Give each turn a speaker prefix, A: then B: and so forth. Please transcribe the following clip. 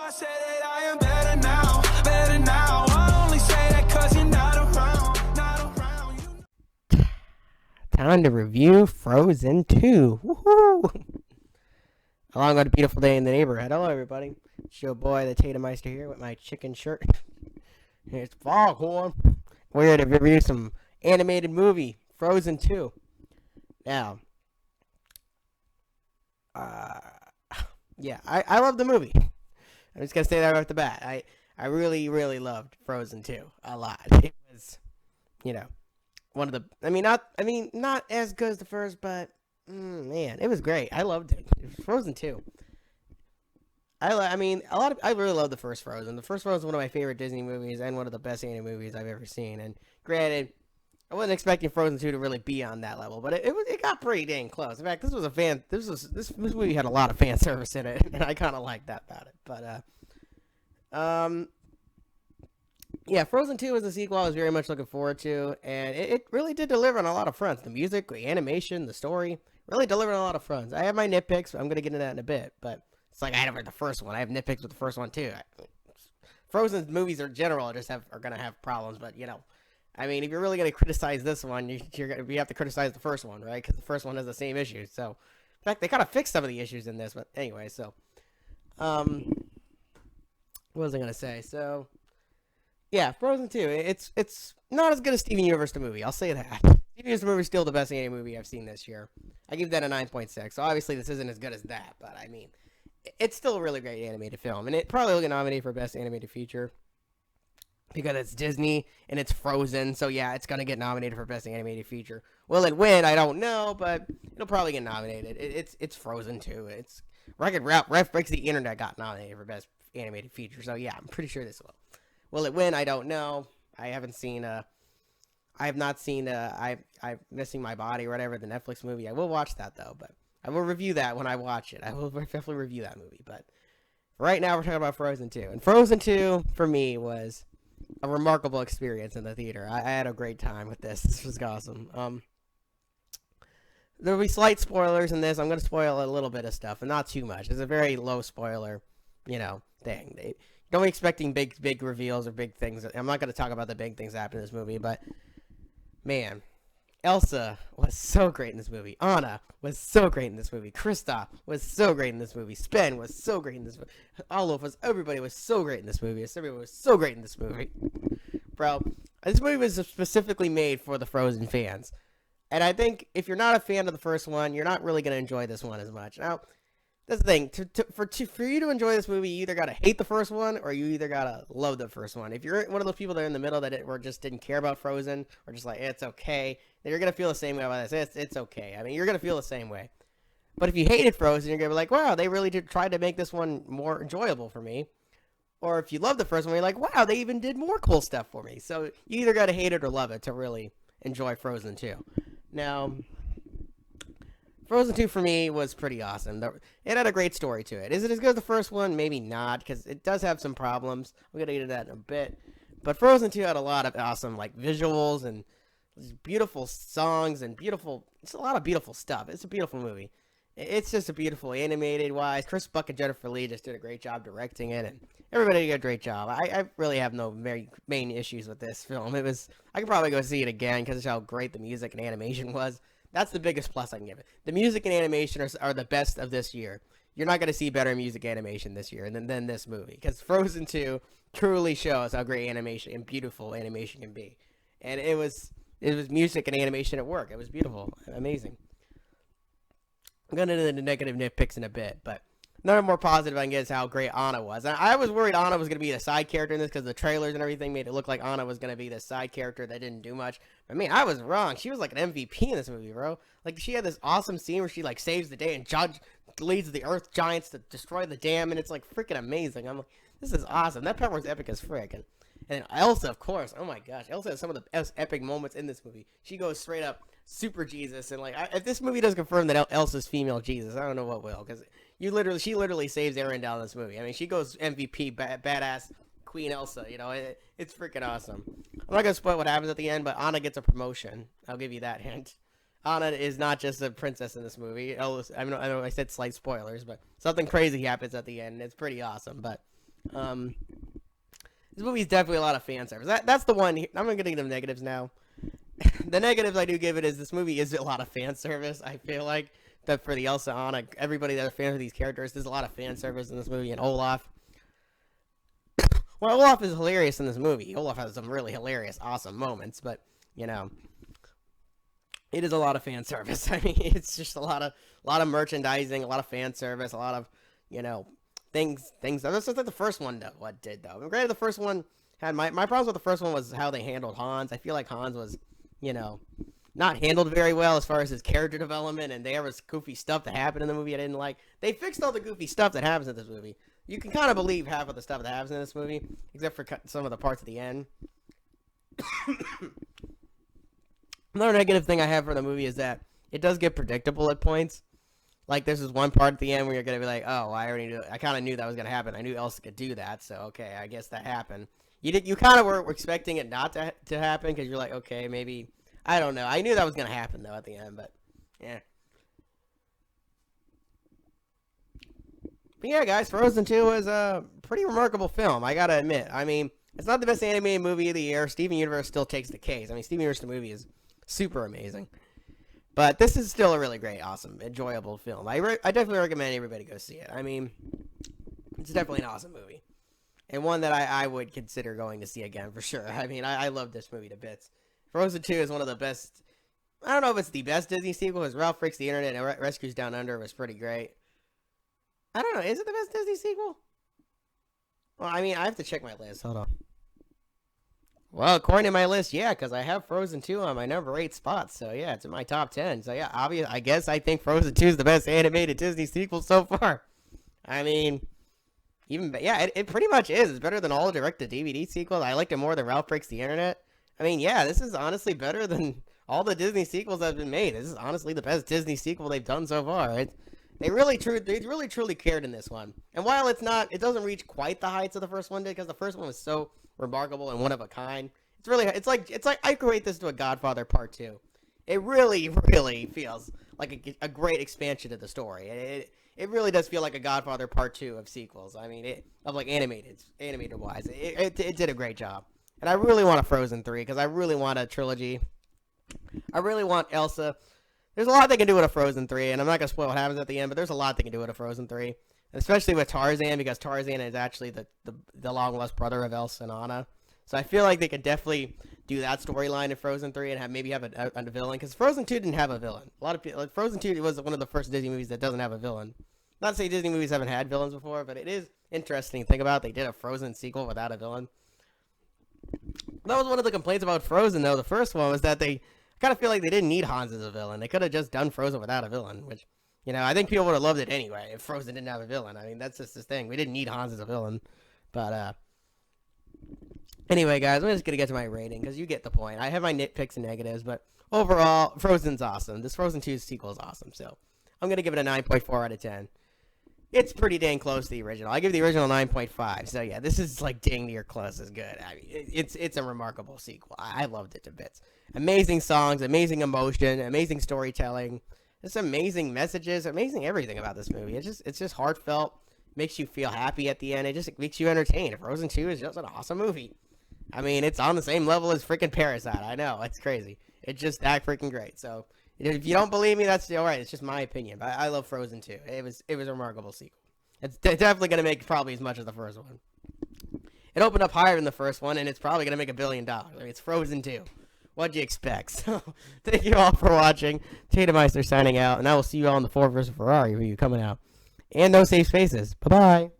A: I say that I am better now, better now. I only say that 'cause you're not around, not around.
B: Time to review Frozen 2. Woohoo! Along with a beautiful day in the neighborhood. Hello, everybody. It's your boy, the Tatumeister here with my chicken shirt. It's Foghorn. We're here to review some animated movie, Frozen 2. Now, yeah, I love the movie. I'm just gonna say that right off the bat. I really, really loved Frozen 2 a lot. It was, one of the. Not as good as the first, but man, it was great. I loved it. Frozen 2. I really love the first Frozen. The first Frozen is one of my favorite Disney movies and one of the best animated movies I've ever seen. And granted, I wasn't expecting Frozen 2 to really be on that level, but it got pretty dang close. In fact, this movie had a lot of fan service in it, and I kind of liked that about it. But yeah, Frozen 2 is a sequel I was very much looking forward to, and it really did deliver on a lot of fronts. The music, the animation, the story really delivered on a lot of fronts. I have my nitpicks, but I'm gonna get into that in a bit. But it's like I had the first one. I have nitpicks with the first one too. Frozen movies in general are gonna have problems, but if you're really going to criticize this one, you have to criticize the first one, right? Because the first one has the same issues. So, in fact, they kind of fixed some of the issues in this. But anyway, so, what was I going to say? So, yeah, Frozen 2. It's not as good as Steven Universe the movie. I'll say that. Steven Universe the movie is still the best animated movie I've seen this year. I give that a 9.6. So, obviously, this isn't as good as that. But, it's still a really great animated film. And it probably will get nominated for Best Animated Feature. Because it's Disney and it's Frozen, so yeah, it's gonna get nominated for Best Animated Feature. Will it win? I don't know, but it'll probably get nominated. It's Frozen 2. It's Ref Breaks the Internet got nominated for Best Animated Feature, so yeah, I'm pretty sure this will. Will it win? I don't know. I have not seen I'm Missing My Body or whatever, the Netflix movie. I will watch that though, but I will review that when I watch it. I will definitely review that movie, but right now we're talking about Frozen 2, and Frozen 2 for me was a remarkable experience in the theater. I had a great time with this. This was awesome. There'll be slight spoilers in this. I'm going to spoil a little bit of stuff, and not too much. It's a very low spoiler, thing. Don't be expecting big reveals or big things. I'm not going to talk about the big things that happen in this movie, but man, Elsa was so great in this movie. Anna was so great in this movie. Kristoff was so great in this movie. Sven was so great in this movie. Everybody was so great in this movie. Everybody was so great in this movie. Bro, this movie was specifically made for the Frozen fans. And I think if you're not a fan of the first one, you're not really going to enjoy this one as much. Now, that's the thing. For you to enjoy this movie, you either got to hate the first one or you either got to love the first one. If you're one of those people that are in the middle that just didn't care about Frozen or just like, it's okay, then you're going to feel the same way about this. It's okay. You're going to feel the same way. But if you hated Frozen, you're going to be like, wow, they really did try to make this one more enjoyable for me. Or if you love the first one, you're like, wow, they even did more cool stuff for me. So you either got to hate it or love it to really enjoy Frozen 2. Now, Frozen 2 for me was pretty awesome. It had a great story to it. Is it as good as the first one? Maybe not, because it does have some problems. I'm going to get into that in a bit. But Frozen 2 had a lot of awesome visuals and beautiful songs and it's a lot of beautiful stuff. It's a beautiful movie. It's just a beautiful animated wise. Chris Buck and Jennifer Lee just did a great job directing it, and everybody did a great job. I really have no very main issues with this film. I could probably go see it again because of how great the music and animation was. That's the biggest plus I can give it. The music and animation are the best of this year. You're not going to see better music animation this year than this movie, because Frozen 2 truly shows how great animation and beautiful animation can be. And it was music and animation at work. It was beautiful, amazing. I'm going to get into the negative nitpicks in a bit, but another more positive I can get is how great Anna was. I was worried Anna was going to be a side character in this because the trailers and everything made it look like Anna was going to be the side character that didn't do much. But I was wrong. She was like an MVP in this movie, bro. She had this awesome scene where she saves the day and leads the Earth Giants to destroy the dam, and it's freaking amazing. I'm like, this is awesome. That part was epic as frick. And then Elsa, of course. Oh my gosh, Elsa has some of the best epic moments in this movie. She goes straight up super Jesus, and if this movie doesn't confirm that Elsa's female Jesus, I don't know what will, because she literally saves Arendelle in this movie. She goes MVP, badass Queen Elsa. It's freaking awesome. I'm not gonna spoil what happens at the end, but Anna gets a promotion. I'll give you that hint. Anna is not just a princess in this movie. I know I said slight spoilers, but something crazy happens at the end. It's pretty awesome. But This movie is definitely a lot of fan service. That's the one. I'm going to get into the negatives now. The negatives I do give it is this movie is a lot of fan service. I feel like that for the Elsa, Anna, everybody that are fans of these characters, there's a lot of fan service in this movie. And Olaf, well, Olaf is hilarious in this movie. Olaf has some really hilarious, awesome moments, but you know, it is a lot of fan service. I mean, it's just a lot of merchandising, a lot of fan service, a lot of, you know, things. That's just like the first one did though. Granted, the first one had my problems with the first one was how they handled Hans. I feel like Hans was, you know, not handled very well as far as his character development, and there was goofy stuff that happened in the movie I didn't like. They fixed all the goofy stuff that happens in this movie. You can kind of believe half of the stuff that happens in this movie, except for some of the parts at the end. Another negative thing I have for the movie is that it does get predictable at points. Like, there's this one part at the end where you're going to be like, oh, I kind of knew that was going to happen. I knew Elsa could do that, so okay, I guess that happened. You kind of were expecting it not to happen, because you're like, okay, maybe, I don't know. I knew that was going to happen, though, at the end, but, yeah. But yeah, guys, Frozen 2 is a pretty remarkable film, I gotta admit. I mean, it's not the best animated movie of the year. Steven Universe still takes the case. I mean, Steven Universe the movie is super amazing. But this is still a really great, awesome, enjoyable film. I definitely recommend everybody go see it. I mean, it's definitely an awesome movie. And one that I would consider going to see again, for sure. I mean, I love this movie to bits. Frozen 2 is one of the best. I don't know if it's the best Disney sequel, because Ralph Breaks the Internet and Rescues Down Under was pretty great. I don't know. Is it the best Disney sequel? Well, I mean, I have to check my list. Hold on. Well, according to my list, yeah, because I have Frozen 2 on my number 8 spot. So, yeah, it's in my top 10. So, yeah, I guess I think Frozen 2 is the best animated Disney sequel so far. I mean, it pretty much is. It's better than all the direct-to-DVD sequels. I liked it more than Ralph Breaks the Internet. I mean, yeah, this is honestly better than all the Disney sequels that have been made. This is honestly the best Disney sequel they've done so far. They really truly cared in this one. And while it doesn't reach quite the heights of the first one did, because the first one was so remarkable and one of a kind. It's like I could rate this to a Godfather Part 2. It really, really feels like a great expansion of the story. It really does feel like a Godfather Part 2 of sequels. I mean, of like animated wise. It did a great job. And I really want a Frozen 3, because I really want a trilogy. I really want Elsa. There's a lot they can do with a Frozen 3, and I'm not going to spoil what happens at the end, but there's a lot they can do with a Frozen 3. Especially with Tarzan, because Tarzan is actually the long-lost brother of Elsa and Anna. So I feel like they could definitely do that storyline in Frozen 3 and maybe have a villain. Because Frozen 2 didn't have a villain. A lot of people, like, Frozen 2 was one of the first Disney movies that doesn't have a villain. Not to say Disney movies haven't had villains before, but it is interesting to think about. They did a Frozen sequel without a villain. That was one of the complaints about Frozen, though. The first one was that they kind of feel like they didn't need Hans as a villain. They could have just done Frozen without a villain, which, you know, I think people would have loved it anyway if Frozen didn't have a villain. I mean, that's just the thing. We didn't need Hans as a villain. But, anyway, guys, I'm just going to get to my rating, because you get the point. I have my nitpicks and negatives, but overall, Frozen's awesome. This Frozen 2 sequel is awesome, so I'm going to give it a 9.4 out of 10. It's pretty dang close to the original. I give the original 9.5, so yeah, this is like dang near close as good. I mean, it's a remarkable sequel. I loved it to bits. Amazing songs, amazing emotion, amazing storytelling. Just amazing messages, amazing everything about this movie. It's just heartfelt, makes you feel happy at the end. It just makes you entertained. Frozen 2 is just an awesome movie. I mean, it's on the same level as freaking Parasite. I know, it's crazy. It's just that freaking great. So if you don't believe me, that's all right. It's just my opinion. But I love Frozen 2. It was a remarkable sequel. It's definitely going to make probably as much as the first one. It opened up higher than the first one, and it's probably going to make $1 billion. I mean, it's Frozen 2. What'd you expect? So, thank you all for watching. Tatumeister signing out, and I will see you all in the Ford vs. Ferrari review coming out. And no safe spaces. Bye-bye.